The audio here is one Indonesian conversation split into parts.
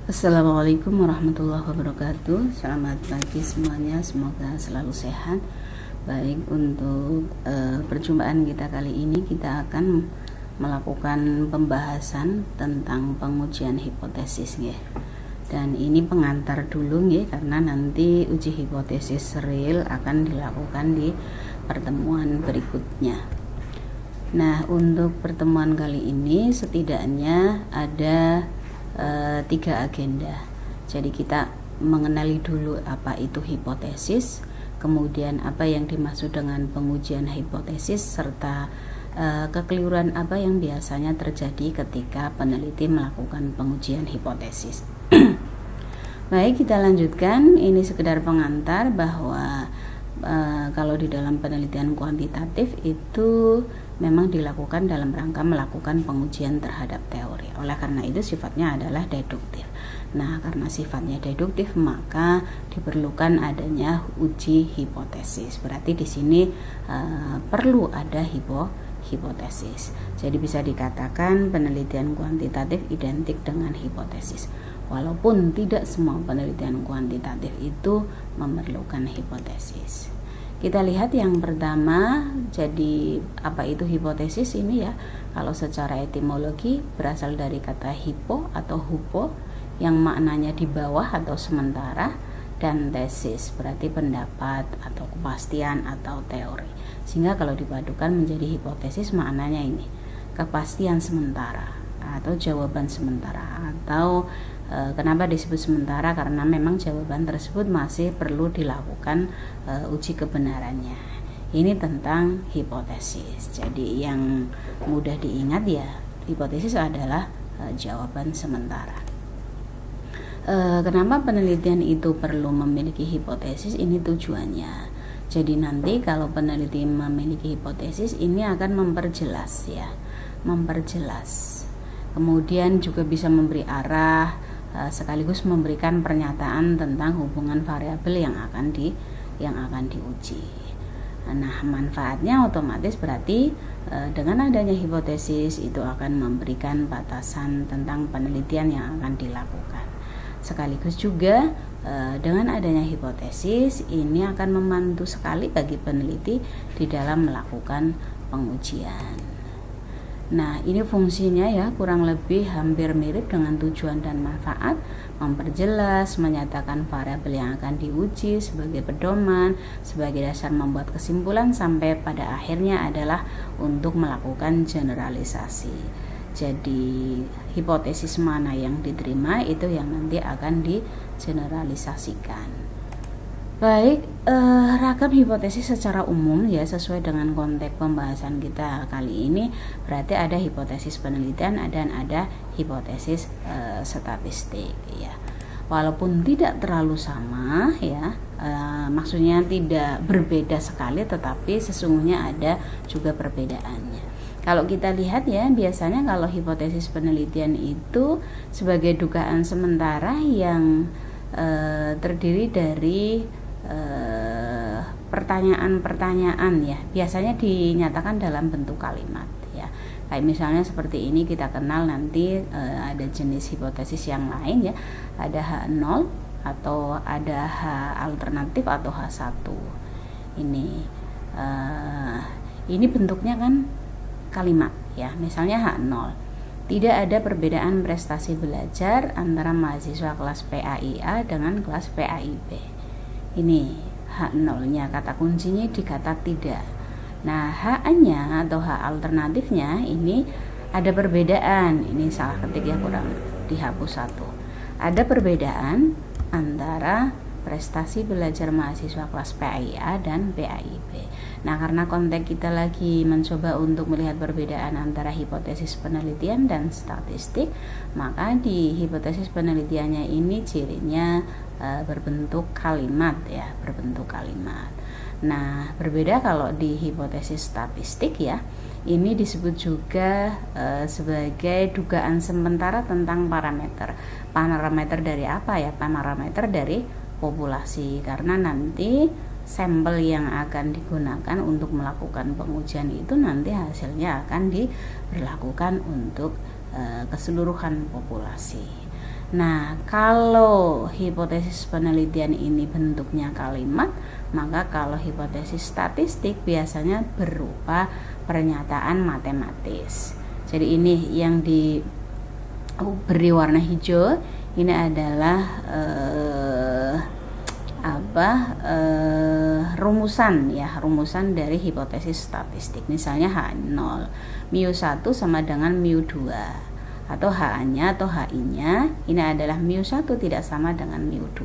Assalamualaikum warahmatullahi wabarakatuh. Selamat pagi semuanya, semoga selalu sehat. Baik, untuk perjumpaan kita kali ini kita akan melakukan pembahasan tentang pengujian hipotesis ya. Dan ini pengantar dulu ya, karena nanti uji hipotesis real akan dilakukan di pertemuan berikutnya. Nah, untuk pertemuan kali ini setidaknya ada 3 agenda. Jadi kita mengenali dulu apa itu hipotesis, kemudian apa yang dimaksud dengan pengujian hipotesis, serta kekeliruan apa yang biasanya terjadi ketika peneliti melakukan pengujian hipotesis. Baik, kita lanjutkan. Ini sekedar pengantar bahwa kalau di dalam penelitian kuantitatif itu memang dilakukan dalam rangka melakukan pengujian terhadap teori. Oleh karena itu sifatnya adalah deduktif. Nah, karena sifatnya deduktif maka diperlukan adanya uji hipotesis. Berarti di sini perlu ada hipotesis. Jadi bisa dikatakan penelitian kuantitatif identik dengan hipotesis. Walaupun tidak semua penelitian kuantitatif itu memerlukan hipotesis. Kita lihat yang pertama, jadi apa itu hipotesis ini ya? Kalau secara etimologi berasal dari kata hipo atau hupo yang maknanya di bawah atau sementara, dan tesis berarti pendapat atau kepastian atau teori. Sehingga kalau dipadukan menjadi hipotesis maknanya ini, kepastian sementara atau jawaban sementara. Atau kenapa disebut sementara? Karena memang jawaban tersebut masih perlu dilakukan uji kebenarannya. Ini tentang hipotesis. Jadi yang mudah diingat ya, hipotesis adalah jawaban sementara. Kenapa penelitian itu perlu memiliki hipotesis? Ini tujuannya. Jadi nanti kalau peneliti memiliki hipotesis ini akan memperjelas ya, memperjelas. Kemudian juga bisa memberi arah, sekaligus memberikan pernyataan tentang hubungan variabel yang akan diuji. Nah, manfaatnya otomatis berarti dengan adanya hipotesis itu akan memberikan batasan tentang penelitian yang akan dilakukan. Sekaligus juga dengan adanya hipotesis ini akan membantu sekali bagi peneliti di dalam melakukan pengujian. Nah, ini fungsinya ya kurang lebih hampir mirip dengan tujuan dan manfaat, memperjelas, menyatakan variabel yang akan diuji sebagai pedoman, sebagai dasar membuat kesimpulan, sampai pada akhirnya adalah untuk melakukan generalisasi. Jadi hipotesis mana yang diterima itu yang nanti akan digeneralisasikan. Baik, ragam hipotesis secara umum ya sesuai dengan konteks pembahasan kita kali ini. Berarti ada hipotesis penelitian dan ada hipotesis statistik ya. Walaupun tidak terlalu sama ya, maksudnya tidak berbeda sekali, tetapi sesungguhnya ada juga perbedaannya. Kalau kita lihat ya, biasanya kalau hipotesis penelitian itu sebagai dugaan sementara yang terdiri dari pertanyaan-pertanyaan ya, biasanya dinyatakan dalam bentuk kalimat ya. Kayak misalnya seperti ini, kita kenal nanti ada jenis hipotesis yang lain ya, ada H0 atau ada H alternatif atau H1. Ini bentuknya kan kalimat ya. Misalnya H0, tidak ada perbedaan prestasi belajar antara mahasiswa kelas PAIA dengan kelas PAIB. Ini H0-nya, kata kuncinya di kata tidak. Nah, H-nya atau H alternatifnya ini ada perbedaan. Ini salah ketik ya, kurang dihapus satu. Ada perbedaan antara prestasi belajar mahasiswa kelas PAIA dan PAIB. Nah, karena konteks kita lagi mencoba untuk melihat perbedaan antara hipotesis penelitian dan statistik, maka di hipotesis penelitiannya ini cirinya berbentuk kalimat ya, berbentuk kalimat. Nah, berbeda kalau di hipotesis statistik ya, ini disebut juga sebagai dugaan sementara tentang parameter. Parameter dari apa ya? Parameter dari populasi, karena nanti sampel yang akan digunakan untuk melakukan pengujian itu nanti hasilnya akan diberlakukan untuk keseluruhan populasi. Nah, kalau hipotesis penelitian ini bentuknya kalimat, maka kalau hipotesis statistik biasanya berupa pernyataan matematis. Jadi ini yang diberi warna hijau, ini adalah rumusan dari hipotesis statistik. Misalnya H0 mu1 sama dengan mu2, atau H-nya atau HI-nya ini adalah mu1 tidak sama dengan mu2.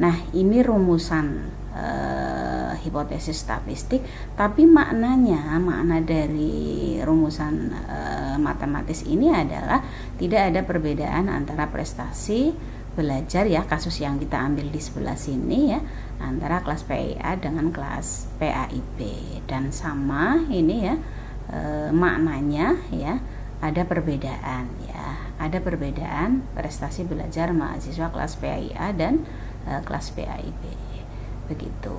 Nah, ini rumusan hipotesis statistik, tapi makna dari rumusan matematis ini adalah tidak ada perbedaan antara prestasi belajar ya, kasus yang kita ambil di sebelah sini ya, antara kelas PIA dengan kelas PAIB, dan sama ini ya maknanya ya, ada perbedaan ya, ada perbedaan prestasi belajar mahasiswa kelas PIA dan kelas PAIB, begitu.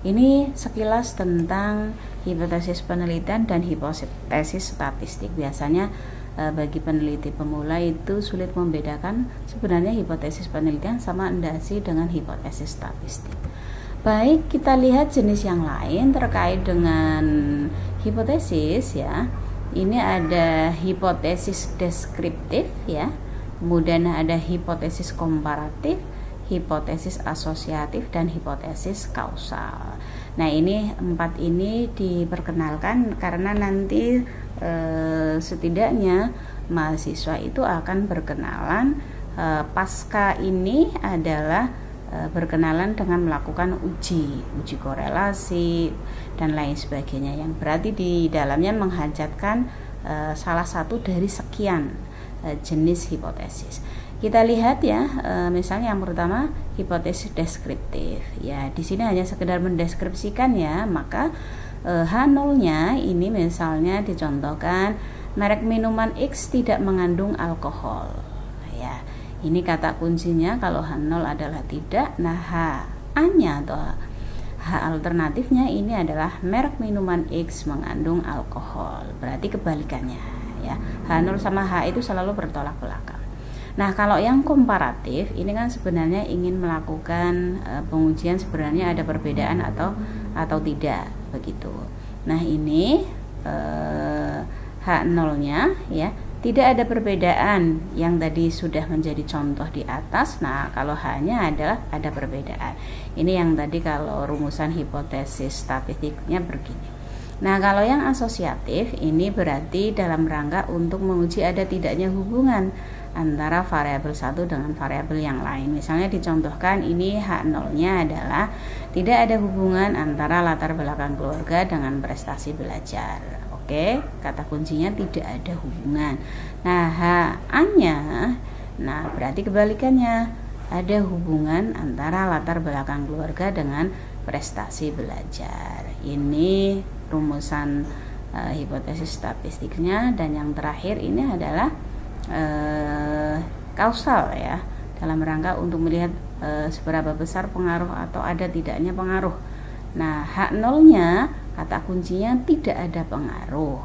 Ini sekilas tentang hipotesis penelitian dan hipotesis statistik. Biasanya bagi peneliti pemula itu sulit membedakan sebenarnya hipotesis penelitian sama enggak sih dengan hipotesis statistik. Baik, kita lihat jenis yang lain terkait dengan hipotesis ya. Ini ada hipotesis deskriptif ya, kemudian ada hipotesis komparatif, hipotesis asosiatif, dan hipotesis kausal. Nah, ini 4 ini diperkenalkan karena nanti setidaknya mahasiswa itu akan berkenalan, pasca ini adalah berkenalan dengan melakukan uji korelasi dan lain sebagainya, yang berarti di dalamnya menghajatkan salah satu dari sekian jenis hipotesis. Kita lihat ya, misalnya yang pertama hipotesis deskriptif ya, di sini hanya sekedar mendeskripsikan ya, maka H0-nya ini misalnya dicontohkan merek minuman X tidak mengandung alkohol ya. Ini kata kuncinya kalau H0 adalah tidak. Nah, H-nya atau H alternatifnya ini adalah merek minuman X mengandung alkohol. Berarti kebalikannya ya. H0 sama H itu selalu bertolak belakang. Nah, kalau yang komparatif ini kan sebenarnya ingin melakukan pengujian sebenarnya ada perbedaan atau tidak begitu. Nah, ini H0-nya ya, tidak ada perbedaan yang tadi sudah menjadi contoh di atas. Nah, kalau H-nya adalah ada perbedaan. Ini yang tadi kalau rumusan hipotesis statistiknya begini. Nah, kalau yang asosiatif ini berarti dalam rangka untuk menguji ada tidaknya hubungan antara variabel satu dengan variabel yang lain. Misalnya dicontohkan ini H0-nya adalah tidak ada hubungan antara latar belakang keluarga dengan prestasi belajar. Oke, kata kuncinya tidak ada hubungan. Nah, H-nya, nah berarti kebalikannya, ada hubungan antara latar belakang keluarga dengan prestasi belajar. Ini rumusan hipotesis statistiknya, dan yang terakhir ini adalah kausal ya, dalam rangka untuk melihat seberapa besar pengaruh atau ada tidaknya pengaruh. Nah, H0-nya kata kuncinya tidak ada pengaruh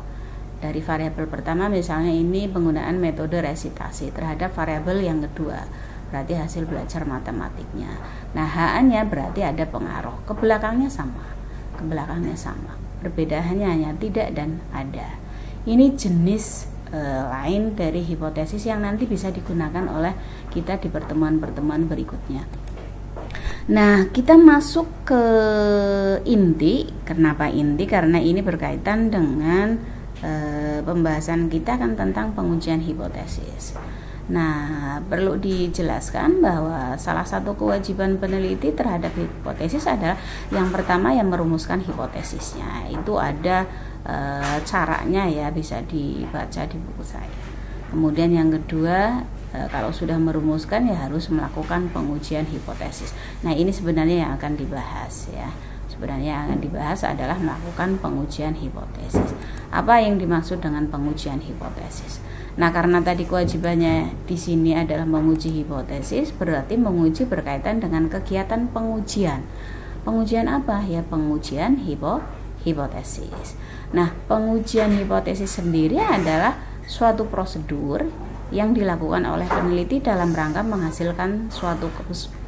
dari variabel pertama, misalnya ini penggunaan metode resitasi terhadap variabel yang kedua, berarti hasil belajar matematiknya. Nah, H-nya berarti ada pengaruh, ke belakangnya sama, perbedaannya hanya tidak dan ada. Ini jenis lain dari hipotesis yang nanti bisa digunakan oleh kita di pertemuan-pertemuan berikutnya. Nah, kita masuk ke inti. Kenapa inti? Karena ini berkaitan dengan pembahasan kita kan tentang pengujian hipotesis. Nah, perlu dijelaskan bahwa salah satu kewajiban peneliti terhadap hipotesis adalah yang pertama yang merumuskan hipotesisnya. Itu ada caranya ya, bisa dibaca di buku saya. Kemudian yang kedua, kalau sudah merumuskan ya harus melakukan pengujian hipotesis. Nah, ini sebenarnya yang akan dibahas ya. Sebenarnya yang akan dibahas adalah melakukan pengujian hipotesis. Apa yang dimaksud dengan pengujian hipotesis? Nah, karena tadi kewajibannya di sini adalah menguji hipotesis, berarti menguji berkaitan dengan kegiatan pengujian. Pengujian apa? Ya, pengujian hipotesis. Nah, pengujian hipotesis sendiri adalah suatu prosedur yang dilakukan oleh peneliti dalam rangka menghasilkan suatu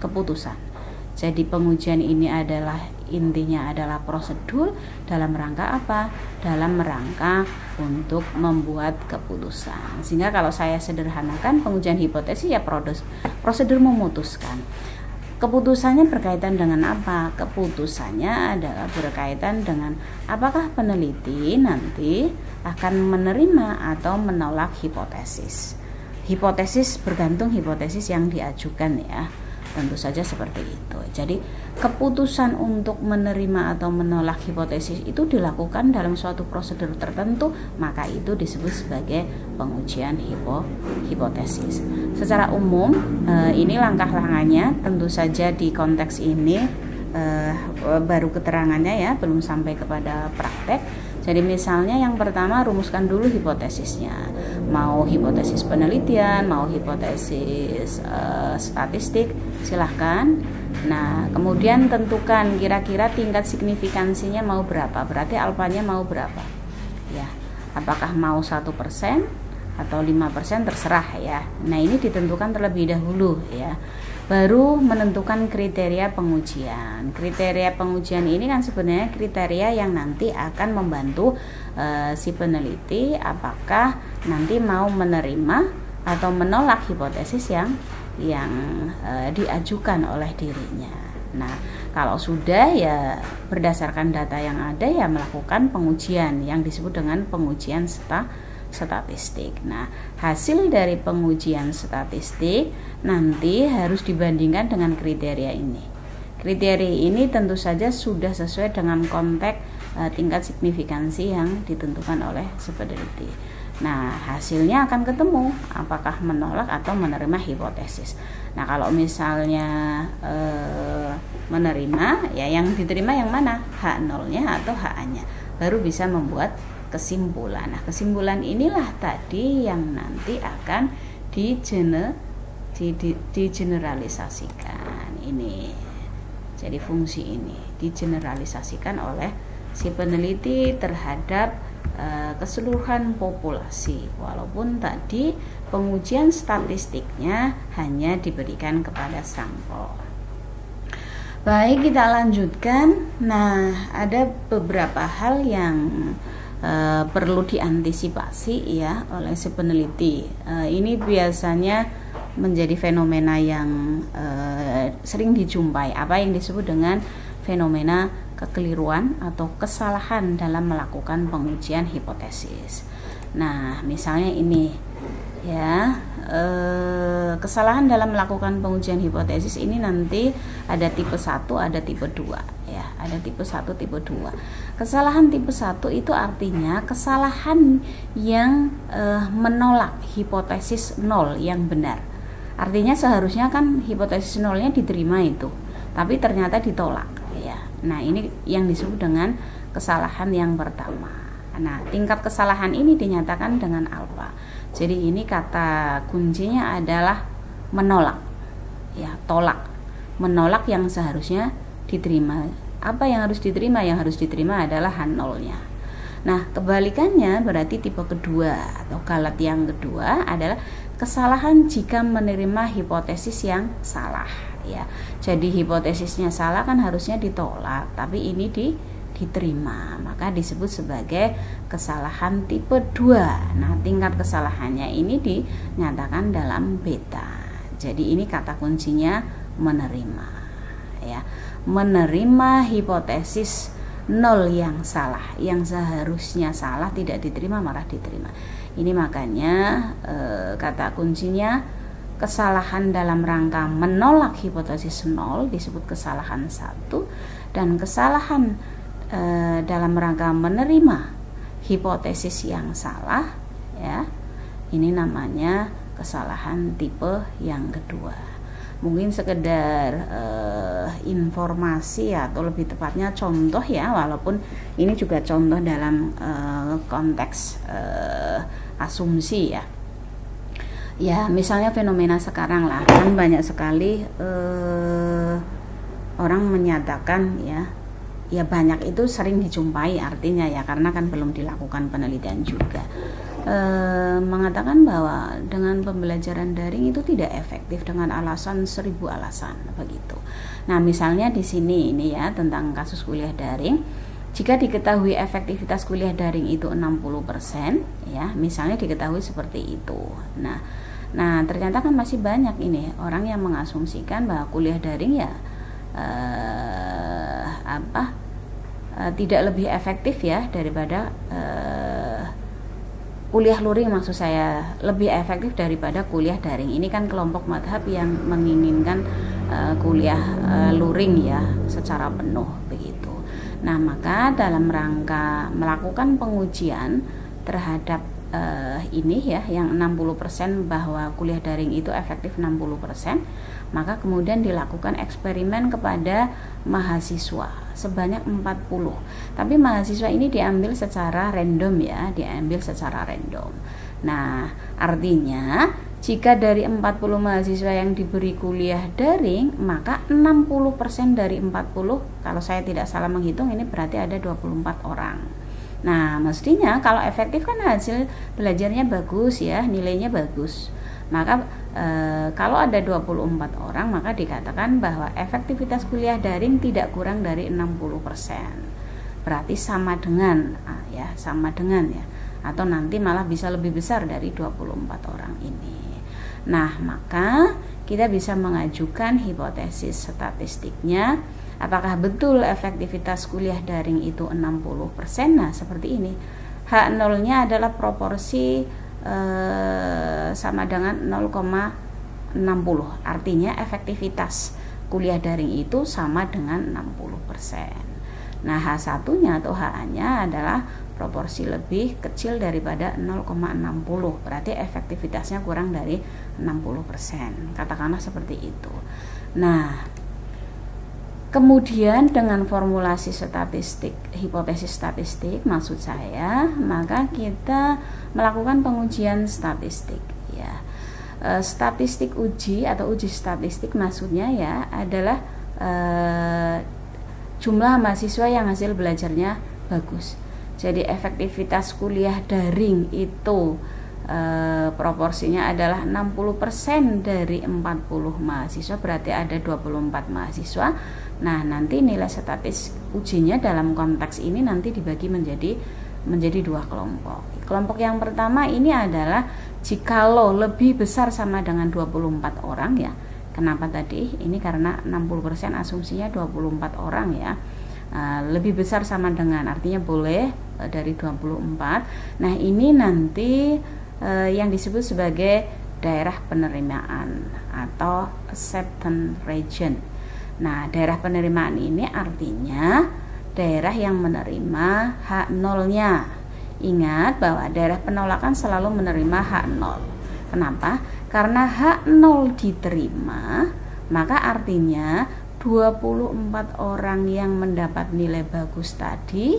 keputusan. Jadi pengujian ini intinya adalah prosedur dalam rangka apa? Dalam rangka untuk membuat keputusan. Sehingga kalau saya sederhanakan, pengujian hipotesis ya prosedur memutuskan. Keputusannya berkaitan dengan apa? Keputusannya adalah berkaitan dengan apakah peneliti nanti akan menerima atau menolak hipotesis. Hipotesis bergantung hipotesis yang diajukan ya, tentu saja seperti itu. Jadi keputusan untuk menerima atau menolak hipotesis itu dilakukan dalam suatu prosedur tertentu, maka itu disebut sebagai pengujian hipotesis. Secara umum ini langkah-langkahnya, tentu saja di konteks ini baru keterangannya ya, belum sampai kepada praktek. Jadi misalnya yang pertama rumuskan dulu hipotesisnya, mau hipotesis penelitian, mau hipotesis statistik, silahkan. Nah kemudian tentukan kira-kira tingkat signifikansinya mau berapa, berarti alfanya mau berapa ya, apakah mau 1% atau 5% terserah ya. Nah ini ditentukan terlebih dahulu ya, baru menentukan kriteria pengujian. Kriteria pengujian ini kan sebenarnya kriteria yang nanti akan membantu si peneliti apakah nanti mau menerima atau menolak hipotesis yang diajukan oleh dirinya. Nah kalau sudah ya berdasarkan data yang ada ya melakukan pengujian yang disebut dengan pengujian statistik. Nah, hasil dari pengujian statistik nanti harus dibandingkan dengan kriteria ini. Kriteria ini tentu saja sudah sesuai dengan konteks tingkat signifikansi yang ditentukan oleh si peneliti. Nah, hasilnya akan ketemu apakah menolak atau menerima hipotesis. Nah, kalau misalnya menerima, ya yang diterima yang mana? H0-nya atau HA-nya. Baru bisa membuat kesimpulan. Nah, kesimpulan inilah tadi yang nanti akan digeneralisasikan ini. Jadi fungsi ini digeneralisasikan oleh si peneliti terhadap keseluruhan populasi, walaupun tadi pengujian statistiknya hanya diberikan kepada sampel. Baik, kita lanjutkan. Nah, ada beberapa hal yang perlu diantisipasi ya oleh si peneliti. Ini biasanya menjadi fenomena yang sering dijumpai, apa yang disebut dengan fenomena kekeliruan atau kesalahan dalam melakukan pengujian hipotesis. Nah, misalnya ini ya, kesalahan dalam melakukan pengujian hipotesis ini nanti ada tipe 1, ada tipe 2 ya, ada tipe 1, tipe 2. Kesalahan tipe 1 itu artinya kesalahan yang menolak hipotesis 0 yang benar. Artinya seharusnya kan hipotesis 0-nya diterima itu, tapi ternyata ditolak ya. Nah, ini yang disebut dengan kesalahan yang pertama. Nah, tingkat kesalahan ini dinyatakan dengan alfa. Jadi ini kata kuncinya adalah menolak ya, tolak. Menolak yang seharusnya diterima. Apa yang harus diterima? Yang harus diterima adalah H0-nya. Nah, kebalikannya berarti tipe kedua atau galat yang kedua adalah kesalahan jika menerima hipotesis yang salah ya. Jadi hipotesisnya salah kan harusnya ditolak, tapi ini diterima, maka disebut sebagai kesalahan tipe 2. Nah, tingkat kesalahannya ini dinyatakan dalam beta. Jadi ini kata kuncinya menerima ya. Menerima hipotesis 0 yang salah, yang seharusnya salah tidak diterima malah diterima. Ini makanya kata kuncinya kesalahan dalam rangka menolak hipotesis 0 disebut kesalahan 1, dan kesalahan dalam rangka menerima hipotesis yang salah ya, ini namanya kesalahan tipe yang kedua. Mungkin sekedar informasi atau lebih tepatnya contoh ya, walaupun ini juga contoh dalam konteks asumsi ya. Ya, misalnya fenomena sekarang lah, kan banyak sekali orang menyatakan ya banyak itu sering dijumpai artinya ya, karena kan belum dilakukan penelitian juga. mengatakan bahwa dengan pembelajaran daring itu tidak efektif dengan alasan 1000 alasan begitu. Nah, misalnya di sini ini ya tentang kasus kuliah daring. Jika diketahui efektivitas kuliah daring itu 60%, ya, misalnya diketahui seperti itu. Nah, ternyata kan masih banyak ini orang yang mengasumsikan bahwa kuliah daring ya tidak lebih efektif ya daripada kuliah luring, maksud saya lebih efektif daripada kuliah daring. Ini kan kelompok madhab yang menginginkan kuliah luring ya secara penuh begitu. Nah, maka dalam rangka melakukan pengujian terhadap ini ya yang 60% bahwa kuliah daring itu efektif 60%, maka kemudian dilakukan eksperimen kepada mahasiswa sebanyak 40. Tapi mahasiswa ini diambil secara random ya, diambil secara random. Nah, artinya jika dari 40 mahasiswa yang diberi kuliah daring, maka 60% dari 40, kalau saya tidak salah menghitung ini berarti ada 24 orang. Nah, mestinya kalau efektif kan hasil belajarnya bagus ya, nilainya bagus. Maka kalau ada 24 orang, maka dikatakan bahwa efektivitas kuliah daring tidak kurang dari 60%. Berarti sama dengan sama dengan ya, atau nanti malah bisa lebih besar dari 24 orang ini. Nah, maka kita bisa mengajukan hipotesis statistiknya. Apakah betul efektivitas kuliah daring itu 60%? Nah, seperti ini. H0-nya adalah proporsi sama dengan 0,60. Artinya efektivitas kuliah daring itu sama dengan 60%. Nah, H1-nya atau HA-nya adalah proporsi lebih kecil daripada 0,60. Berarti efektivitasnya kurang dari 60%. Katakanlah seperti itu. Nah, kemudian dengan formulasi statistik, hipotesis statistik maksud saya, maka kita melakukan pengujian statistik ya. Statistik uji atau uji statistik maksudnya ya adalah jumlah mahasiswa yang hasil belajarnya bagus. Jadi efektivitas kuliah daring itu proporsinya adalah 60% dari 40 mahasiswa, berarti ada 24 mahasiswa. Nah, nanti nilai statis ujinya dalam konteks ini nanti dibagi menjadi dua kelompok. Kelompok yang pertama ini adalah jikalau lebih besar sama dengan 24 orang ya. Kenapa tadi? Ini karena 60% asumsinya 24 orang ya. Lebih besar sama dengan, artinya boleh dari 24. Nah, ini nanti yang disebut sebagai daerah penerimaan atau acceptance region. Nah, daerah penerimaan ini artinya daerah yang menerima H0-nya. Ingat bahwa daerah penolakan selalu menerima H0. Kenapa? Karena H0 diterima, maka artinya 24 orang yang mendapat nilai bagus tadi,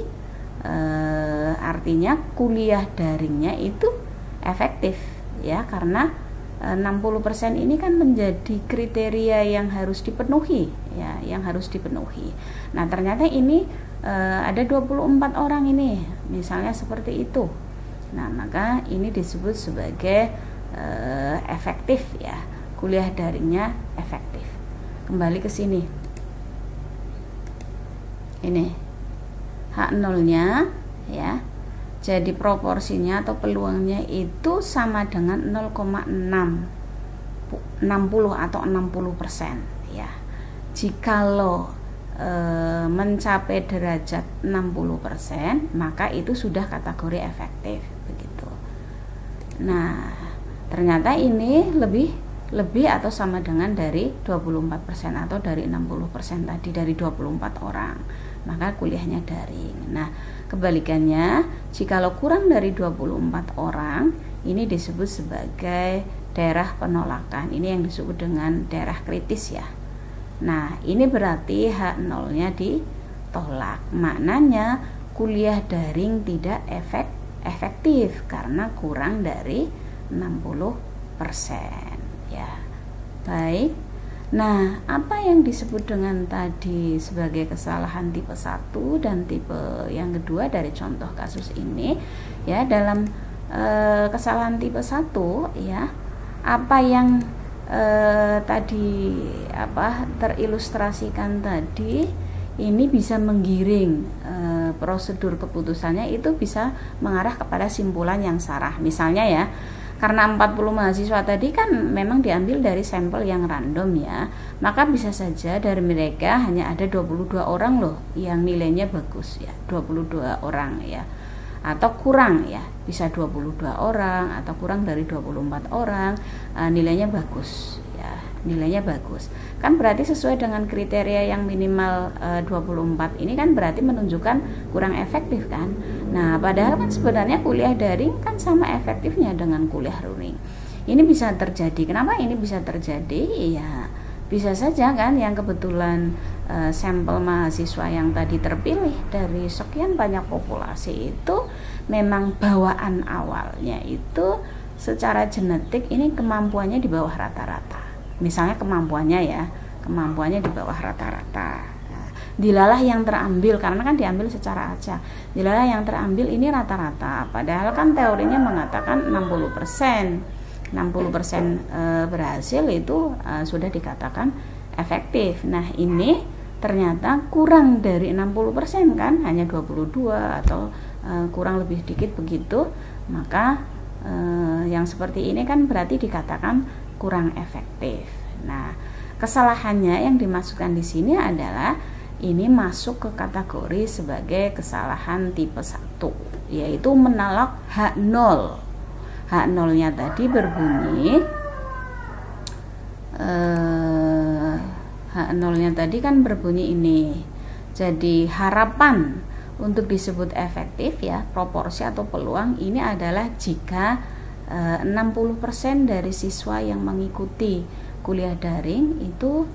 artinya kuliah daringnya itu efektif ya, karena 60% ini kan menjadi kriteria yang harus dipenuhi ya, yang harus dipenuhi. Nah, ternyata ini ada 24 orang ini, misalnya seperti itu. Nah, maka ini disebut sebagai efektif ya, kuliah daringnya efektif. Kembali ke sini. Ini H0-nya ya. Jadi proporsinya atau peluangnya itu sama dengan 0,60 atau 60% ya. Jikalau mencapai derajat 60%, maka itu sudah kategori efektif begitu. Nah, ternyata ini lebih atau sama dengan dari 24% atau dari 60% tadi, dari 24 orang, maka kuliahnya daring. Nah, kebalikannya, jikalau kurang dari 24 orang, ini disebut sebagai daerah penolakan. Ini yang disebut dengan daerah kritis ya. Nah, ini berarti H0-nya ditolak. Maknanya kuliah daring tidak efektif karena kurang dari 60% ya. Baik. Nah, apa yang disebut dengan tadi sebagai kesalahan tipe 1 dan tipe yang kedua dari contoh kasus ini ya, dalam kesalahan tipe 1 ya, apa yang tadi terilustrasikan tadi ini bisa menggiring prosedur keputusannya, itu bisa mengarah kepada simpulan yang salah. Misalnya ya, karena 40 mahasiswa tadi kan memang diambil dari sampel yang random ya, maka bisa saja dari mereka hanya ada 22 orang loh yang nilainya bagus ya, 22 orang ya, atau kurang ya, bisa 22 orang atau kurang dari 24 orang nilainya bagus ya, nilainya bagus kan, berarti sesuai dengan kriteria yang minimal 24 ini kan berarti menunjukkan kurang efektif kan. Nah padahal kan sebenarnya kuliah daring kan sama efektifnya dengan kuliah luring. Ini bisa terjadi. Kenapa ini bisa terjadi? Ya bisa saja kan yang kebetulan sampel mahasiswa yang tadi terpilih dari sekian banyak populasi itu memang bawaan awalnya itu secara genetik ini kemampuannya di bawah rata-rata. Misalnya kemampuannya di bawah rata-rata. Dilalah yang terambil, karena kan diambil secara acak, dilalah yang terambil ini rata-rata, padahal kan teorinya mengatakan 60% berhasil itu sudah dikatakan efektif. Nah ini ternyata kurang dari 60% kan, hanya 22 atau kurang lebih dikit begitu, maka yang seperti ini kan berarti dikatakan kurang efektif. Nah, kesalahannya yang dimasukkan di sini adalah ini masuk ke kategori sebagai kesalahan tipe 1, yaitu menolak H0. H0-nya tadi berbunyi H0-nya tadi kan berbunyi ini. Jadi harapan untuk disebut efektif ya, proporsi atau peluang ini adalah jika 60% dari siswa yang mengikuti kuliah daring itu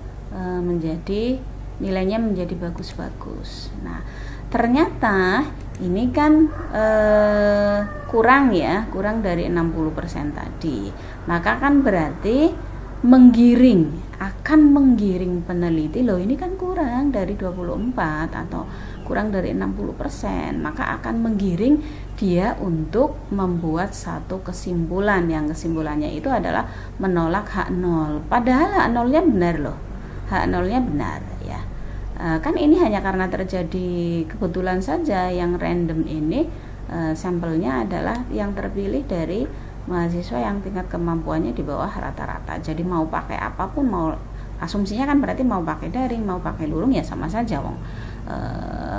nilainya menjadi bagus-bagus. Nah, ternyata ini kan kurang dari 60% tadi. Maka kan berarti akan menggiring peneliti, loh ini kan kurang dari 24 atau kurang dari 60%, maka akan menggiring dia untuk membuat satu kesimpulan, yang kesimpulannya itu adalah menolak H0. Padahal H0-nya benar loh, H0-nya benar ya. Kan ini hanya karena terjadi kebetulan saja yang random ini sampelnya adalah yang terpilih dari mahasiswa yang tingkat kemampuannya di bawah rata-rata. Jadi mau pakai apapun, mau asumsinya kan berarti mau pakai daring, mau pakai luring ya sama saja wong.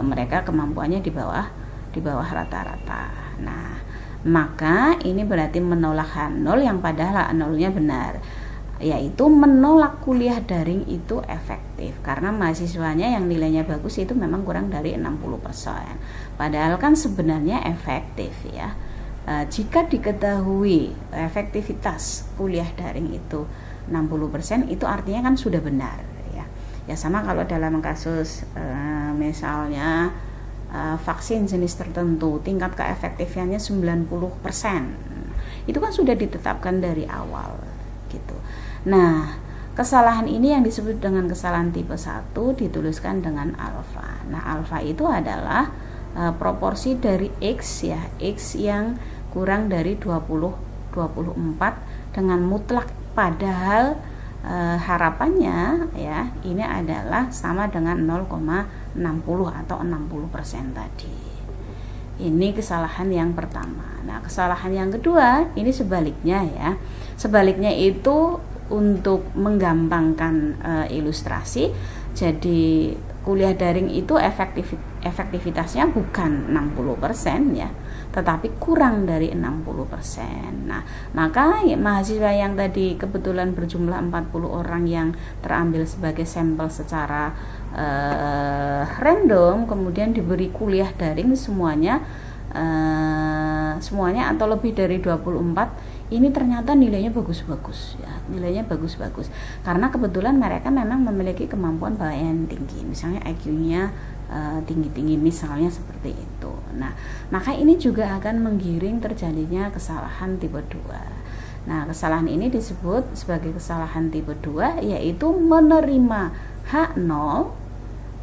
Mereka kemampuannya di bawah rata-rata. Nah, maka ini berarti menolak H0 yang padahal H0-nya benar, yaitu menolak kuliah daring itu efektif karena mahasiswanya yang nilainya bagus itu memang kurang dari 60%. Padahal kan sebenarnya efektif ya. Jika diketahui efektivitas kuliah daring itu 60%, itu artinya kan sudah benar ya. Ya sama kalau dalam kasus misalnya vaksin jenis tertentu tingkat keefektifannya 90%, itu kan sudah ditetapkan dari awal gitu. Nah, kesalahan ini yang disebut dengan kesalahan tipe 1 dituliskan dengan alfa. Nah, alfa itu adalah proporsi dari X ya, X yang kurang dari 24 dengan mutlak, padahal harapannya ya ini adalah sama dengan 0,60 atau 60% tadi. Ini kesalahan yang pertama. Nah, kesalahan yang kedua ini sebaliknya ya. Sebaliknya itu untuk menggampangkan ilustrasi. Jadi kuliah daring itu efektivitasnya bukan 60% ya, tetapi kurang dari 60%. Nah, maka mahasiswa yang tadi kebetulan berjumlah 40 orang yang terambil sebagai sampel secara random, kemudian diberi kuliah daring semuanya atau lebih dari 24, ini ternyata nilainya bagus-bagus ya, nilainya bagus-bagus karena kebetulan mereka memang memiliki kemampuan bawaan tinggi, misalnya IQ-nya tinggi-tinggi misalnya seperti itu. Nah, maka ini juga akan menggiring terjadinya kesalahan tipe 2. Nah, kesalahan ini disebut sebagai kesalahan tipe 2, yaitu menerima H0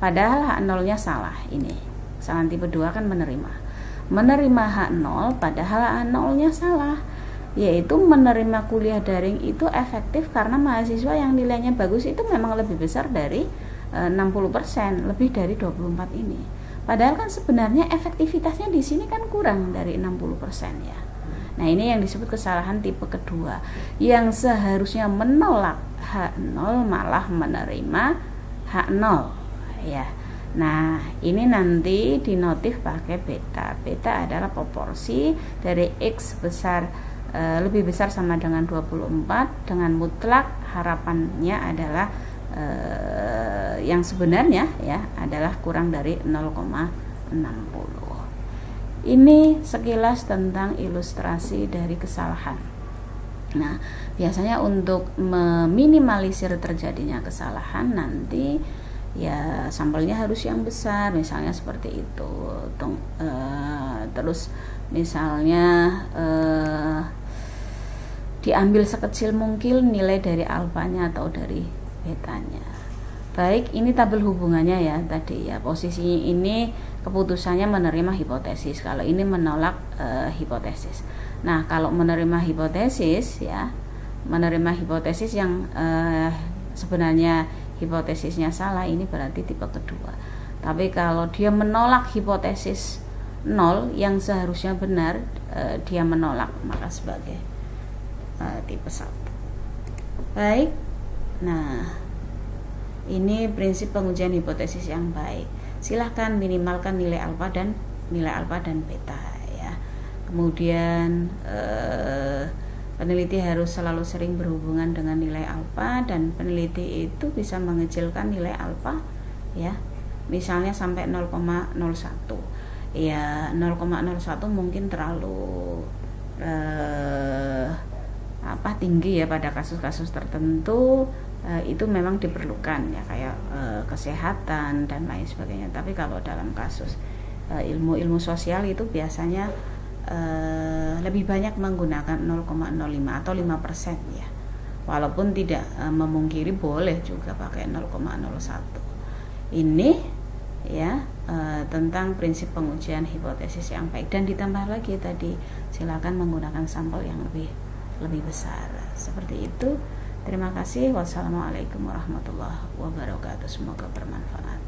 padahal H0-nya salah. Ini kesalahan tipe 2 kan menerima menerima H0 padahal H0-nya salah, yaitu menerima kuliah daring itu efektif karena mahasiswa yang nilainya bagus itu memang lebih besar dari 60%, lebih dari 24 ini. Padahal kan sebenarnya efektivitasnya di sini kan kurang dari 60% ya. Nah, ini yang disebut kesalahan tipe kedua, yang seharusnya menolak H0 malah menerima H0 ya. Nah, ini nanti dinotif pakai beta. Beta adalah proporsi dari X lebih besar sama dengan 24 dengan mutlak harapannya adalah yang sebenarnya ya adalah kurang dari 0,60. Ini sekilas tentang ilustrasi dari kesalahan. Nah, biasanya untuk meminimalisir terjadinya kesalahan nanti ya sampelnya harus yang besar, misalnya seperti itu. Terus misalnya diambil sekecil mungkin nilai dari alfanya atau dari betanya. Baik, ini tabel hubungannya ya tadi ya. Posisinya ini keputusannya menerima hipotesis, kalau ini menolak hipotesis. Nah, kalau menerima hipotesis ya, menerima hipotesis yang sebenarnya hipotesisnya salah, ini berarti tipe kedua. Tapi kalau dia menolak hipotesis 0 yang seharusnya benar, dia menolak, maka sebagai tipe 1. Baik. Nah, ini prinsip pengujian hipotesis yang baik. Silahkan minimalkan nilai alfa dan beta ya. Kemudian peneliti harus selalu sering berhubungan dengan nilai alfa, dan peneliti itu bisa mengecilkan nilai alfa ya. Misalnya sampai 0,01. Ya, 0,01 mungkin terlalu tinggi ya pada kasus-kasus tertentu. Itu memang diperlukan ya, kayak kesehatan dan lain sebagainya. Tapi kalau dalam kasus ilmu sosial itu biasanya lebih banyak menggunakan 0,05 atau 5% ya. Walaupun tidak memungkiri boleh juga pakai 0,01. Ini ya tentang prinsip pengujian hipotesis yang baik, dan ditambah lagi tadi silakan menggunakan sampel yang lebih besar. Seperti itu. Terima kasih. Wassalamualaikum warahmatullahi wabarakatuh. Semoga bermanfaat.